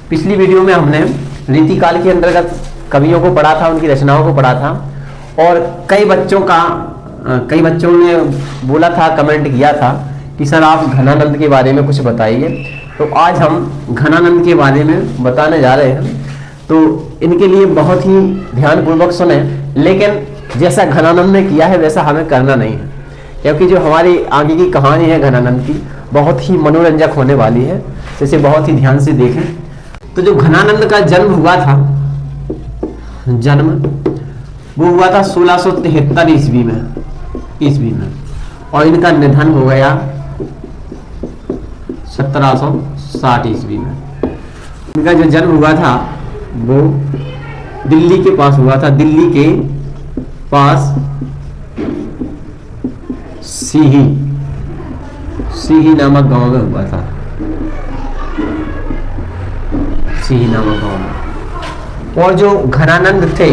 पिछली वीडियो में हमने रीतिकाल के अंतर्गत कवियों को पढ़ा था, उनकी रचनाओं को पढ़ा था और कई बच्चों ने बोला था, कमेंट किया था कि सर आप घनानंद के बारे में कुछ बताइए। तो आज हम घनानंद के बारे में बताने जा रहे हैं। तो इनके लिए बहुत ही ध्यानपूर्वक सुने, लेकिन जैसा घनानंद ने किया है वैसा हमें करना नहीं है, क्योंकि जो हमारी आगे की कहानी है घनानंद की बहुत ही मनोरंजक होने वाली है। तो इसे बहुत ही ध्यान से देखें। तो जो घनानंद का जन्म हुआ था, वो हुआ था 1673 ईस्वी में और इनका निधन हो गया 1760 ईस्वी में। इनका जो जन्म हुआ था वो दिल्ली के पास हुआ था, दिल्ली के पास सीही नामक गांव में हुआ था, सीही नामक गांव में। और जो घनानंद थे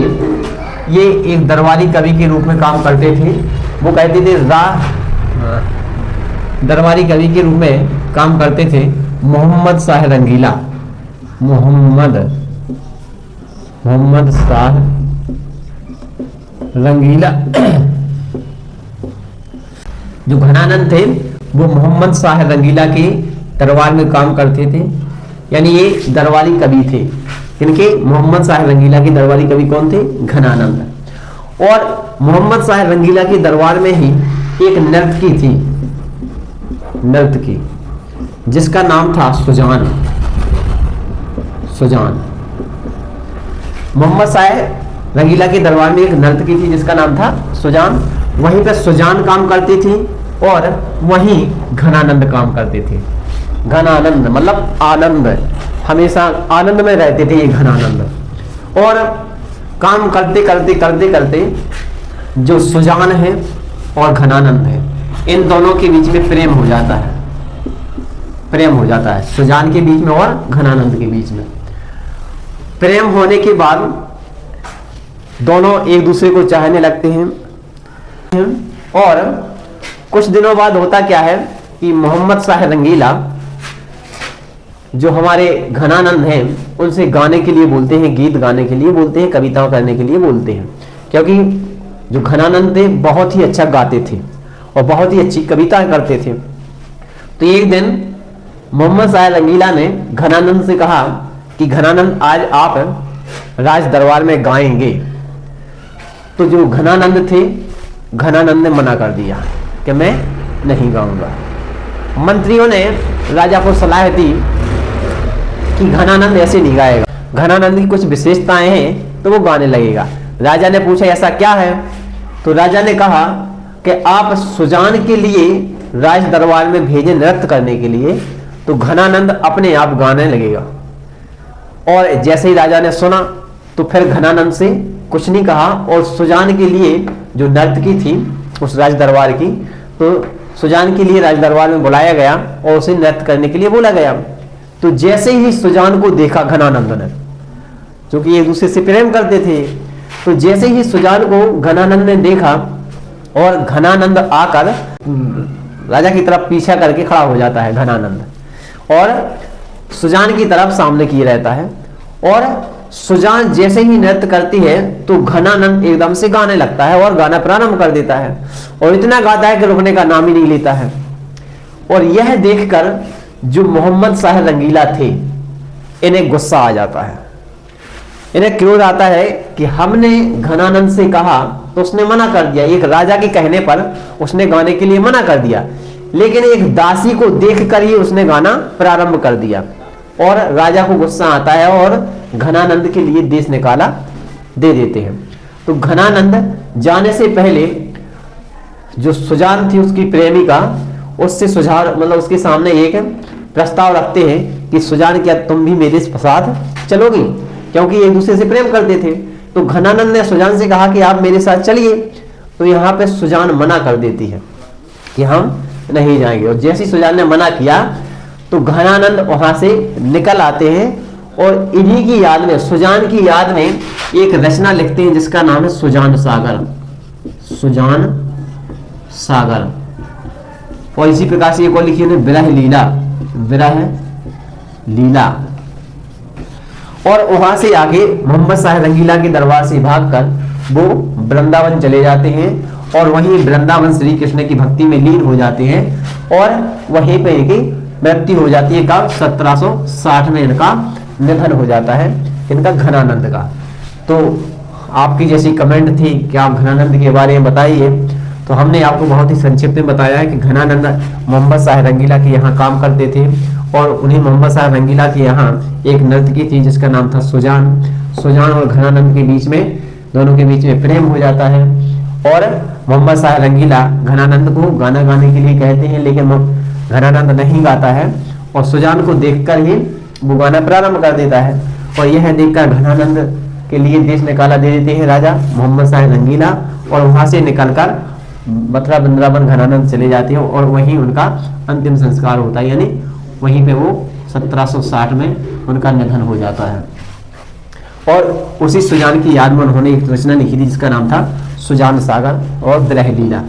ये एक दरबारी कवि के रूप में काम करते थे। वो कहते थे दरबारी कवि के रूप में काम करते थे। मोहम्मद शाह रंगीला, मोहम्मद शाह रंगीला जो घनानंद थे वो मोहम्मद शाह रंगीला के दरबार में काम करते थे, यानी ये दरबारी कवि थे। इनके मोहम्मद शाह रंगीला के दरबारी कवि कौन थे? घनानंद। और मोहम्मद शाह रंगीला के दरबार में ही एक नर्तकी थी, जिसका नाम था सुजान। मोहम्मद शाह रंगीला के दरबार में एक नर्तकी थी जिसका नाम था सुजान। वहीं पर सुजान काम करती थी और वहीं घनानंद काम करते थे। घनानंद मतलब आनंद, हमेशा आनंद में रहते थे ये घनानंद। और काम करते जो सुजान है और घनानंद है, इन दोनों के बीच में प्रेम हो जाता है, सुजान के बीच में और घनानंद के बीच में। प्रेम होने के बाद दोनों एक दूसरे को चाहने लगते हैं। और कुछ दिनों बाद होता क्या है कि मोहम्मद शाह रंगीला जो हमारे घनानंद हैं उनसे गाने के लिए बोलते हैं, गीत गाने के लिए बोलते हैं, कविताओं करने के लिए बोलते हैं, क्योंकि जो घनानंद थे बहुत ही अच्छा गाते थे और बहुत ही अच्छी कविताएं करते थे। तो एक दिन मोहम्मद शाह रंगीला ने घनानंद से कहा कि घनानंद आज आप राज दरबार में गाएंगे। तो जो घनानंद थे, घनानंद ने मना कर दिया कि मैं नहीं गाऊंगा। मंत्रियों ने राजा को सलाह दी कि घनानंद ऐसे नहीं गाएगा, घनानंद की कुछ विशेषताएं हैं तो वो गाने लगेगा। राजा ने पूछा ऐसा क्या है? तो राजा ने कहा कि आप सुजान के लिए राज दरबार में भेजे नृत्य करने के लिए, तो घनानंद अपने आप गाने लगेगा। और जैसे ही राजा ने सुना तो फिर घनानंद से कुछ नहीं कहा और सुजान के लिए जो नर्तकी थी उस राज दरबार की, तो सुजान के लिए राज दरबार में बुलाया गया और उसे नृत्य करने के लिए बोला गया। तो जैसे ही सुजान को देखा घनानंद ने, जो कि एक दूसरे से प्रेम करते थे, तो जैसे ही सुजान को घनानंद ने देखा और घनानंद आकर राजा की तरफ पीछा करके खड़ा हो जाता है घनानंद, और सुजान की तरफ सामने किए रहता है। और सुजान जैसे ही नृत्य करती है तो घनानंद एकदम से गाने लगता है और गाना प्रारंभ कर देता है और इतना गाता है कि रुकने का नाम ही नहीं लेता है। और यह देखकर जो मोहम्मद शाह रंगीला थे इन्हें गुस्सा आ जाता है, इन्हें क्रोध आता है कि हमने घनानंद से कहा तो उसने मना कर दिया। एक राजा के कहने पर उसने गाने के लिए मना कर दिया, लेकिन एक दासी को देखकर ही उसने गाना प्रारंभ कर दिया। और राजा को गुस्सा आता है और घनानंद के लिए देश निकाला दे देते हैं। तो घनानंद जाने से पहले जो सुजान थी उसकी प्रेमिका, उससे सुझाव मतलब उसके सामने एक प्रस्ताव रखते हैं कि सुजान क्या तुम भी मेरे साथ चलोगी, क्योंकि एक दूसरे से प्रेम करते थे। तो घनानंद ने सुजान से कहा कि आप मेरे साथ चलिए। तो यहाँ पे सुजान मना कर देती है कि हम नहीं जाएंगे। और जैसे ही सुजान ने मना किया तो घनानंद वहां से निकल आते हैं और इन्हीं की याद में, सुजान की याद में एक रचना लिखते हैं जिसका नाम है सुजान सागर। और इसी प्रकार से एक और लिखी है विरह लीला और वहां से आके मोहम्मद शाह रंगीला के दरबार से भागकर वो वृंदावन चले जाते हैं और वहीं वृंदावन श्री कृष्ण की भक्ति में लीन हो जाते हैं और वहीं पे इनकी मृत्यु हो जाती है। कब? 1760 में इनका निधन हो जाता है, इनका घनानंद का। तो आपकी जैसी कमेंट थी कि आप घनानंद के बारे में बताइए, तो हमने आपको बहुत ही संक्षिप्त में बताया है कि घनानंद मोहम्मद शाह रंगीला के यहाँ काम करते थे और उन्हें मोहम्मद शाह रंगीला के यहाँ एक नर्तकी थी जिसका नाम था सुजान। सुजान और घनानंद के बीच में, दोनों के बीच में प्रेम हो जाता है और मोहम्मद शाह रंगीला घनानंद को गाना गाने के लिए कहते हैं, लेकिन घनानंद नहीं गाता है और सुजान को देखकर ही वो गाना प्रारंभ कर देता है और यह देखकर घनानंद के लिए देश निकाला दे देते हैं राजा मोहम्मद शाह रंगीला और वहां से निकलकर मथुरा वृंदावन घनानंद चले जाते हैं और वहीं उनका अंतिम संस्कार होता है, यानी वहीं पे वो 1760 में उनका निधन हो जाता है। और उसी सुजान की याद में उन्होंने एक रचना लिखी थी जिसका नाम था सुजान सागर और विरह लीला।